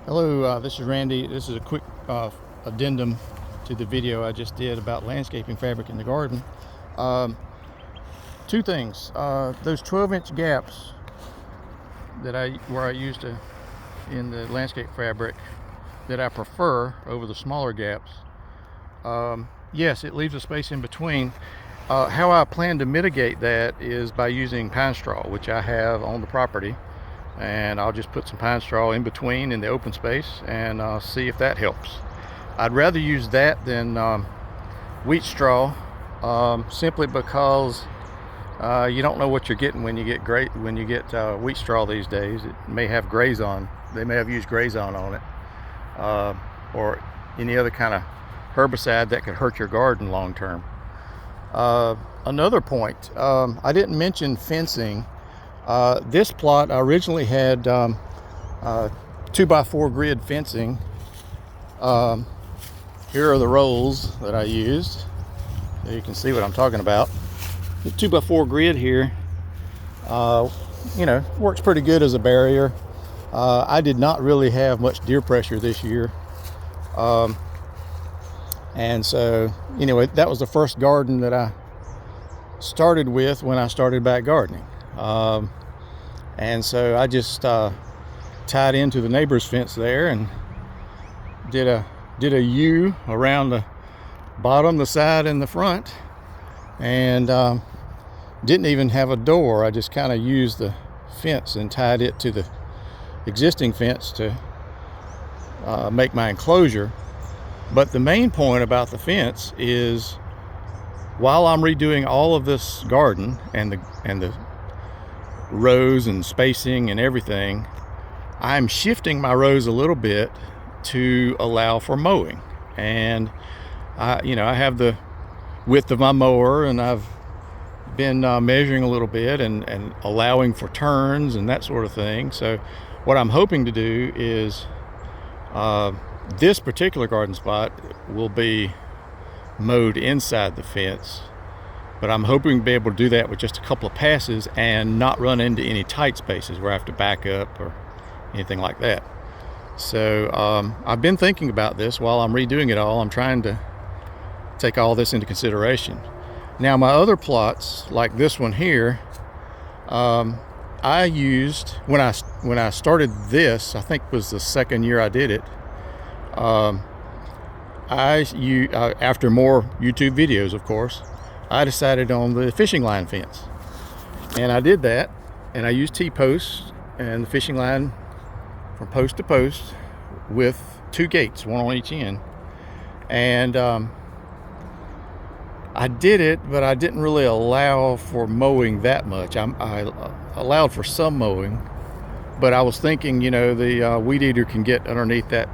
Hello, this is Randy. This is a quick addendum to the video I just did about landscaping fabric in the garden. Um, Two things. Those 12-inch gaps that I used in the landscape fabric that I prefer over the smaller gaps. Yes, it leaves a space in between. How I plan to mitigate that is by using pine straw, which I have on the property. And I'll just put some pine straw in between in the open space and see if that helps. I'd rather use that than wheat straw, simply because you don't know what you're getting when you get wheat straw these days. It may have grazon. They may have used grazon on it, or any other kind of herbicide that could hurt your garden long term. Another point, I didn't mention fencing. This plot I originally had 2x4 grid fencing. Here are the rolls that I used. You can see what I'm talking about. The 2x4 grid here, works pretty good as a barrier. I did not really have much deer pressure this year. And so anyway, that was the first garden that I started with when I started back gardening. And so I just tied into the neighbor's fence there and did a U around the bottom, the side, and the front, and didn't even have a door. I just kind of used the fence and tied it to the existing fence to make my enclosure. But the main point about the fence is, while I'm redoing all of this garden and the rows and spacing and everything, I'm shifting my rows a little bit to allow for mowing. And I have the width of my mower, and I've been measuring a little bit and allowing for turns and that sort of thing. So what I'm hoping to do is this particular garden spot will be mowed inside the fence, but I'm hoping to be able to do that with just a couple of passes and not run into any tight spaces where I have to back up or anything like that. So I've been thinking about this while I'm redoing it all. I'm trying to take all this into consideration. Now, my other plots, like this one here, I used, when I started this, I think was the second year I did it, after more YouTube videos, of course, I decided on the fishing line fence. And I did that, and I used T-posts and the fishing line from post to post with 2 gates, one on each end. And I did it, but I didn't really allow for mowing that much. I allowed for some mowing, but I was thinking, the weed eater can get underneath that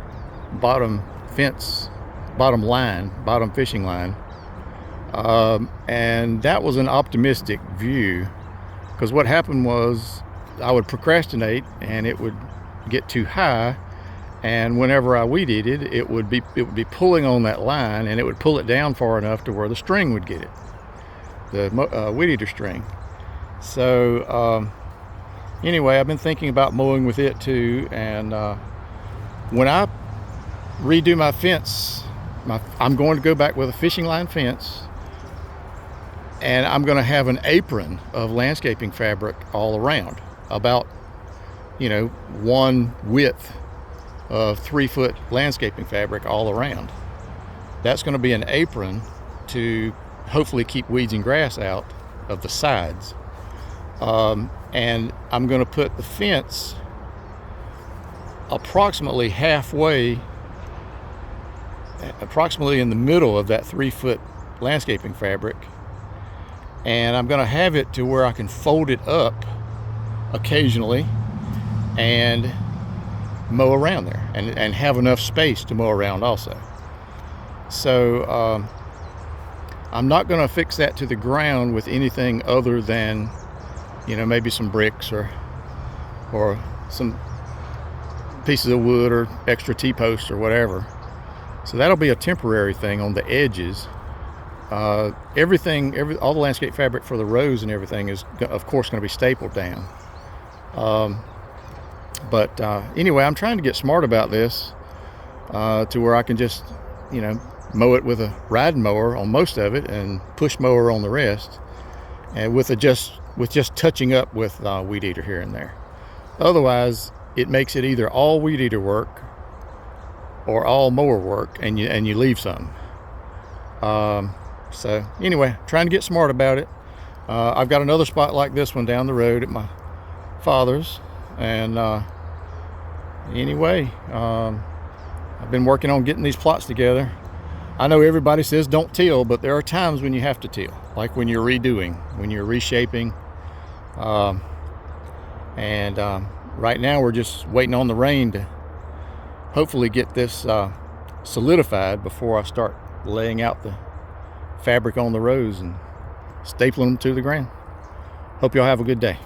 bottom fence, bottom fishing line. And that was an optimistic view, because what happened was I would procrastinate and it would get too high, and whenever I weed eated, it would be pulling on that line, and it would pull it down far enough to where the string would get it, the weed eater string. So anyway, I've been thinking about mowing with it too, and when I redo my fence, I'm going to go back with a fishing line fence, and I'm going to have an apron of landscaping fabric all around, about one width of 3-foot landscaping fabric all around. That's going to be an apron to hopefully keep weeds and grass out of the sides. And I'm going to put the fence approximately in the middle of that 3-foot landscaping fabric, and I'm going to have it to where I can fold it up occasionally and mow around there, and have enough space to mow around also. So I'm not going to fix that to the ground with anything other than maybe some bricks or some pieces of wood or extra T-posts or whatever. So that'll be a temporary thing on the edges. All the landscape fabric for the rows and everything is of course going to be stapled down. But anyway, I'm trying to get smart about this to where I can just, you know, mow it with a riding mower on most of it and push mower on the rest, and with just touching up with weed eater here and there. Otherwise, it makes it either all weed eater work or all mower work, and you leave some. So anyway, trying to get smart about it. I've got another spot like this one down the road at my father's, and anyway, I've been working on getting these plots together. I know everybody says don't till, but there are times when you have to till, like when you're redoing, when you're reshaping. Right now we're just waiting on the rain to hopefully get this solidified before I start laying out the fabric on the rows and stapling them to the ground. Hope y'all have a good day.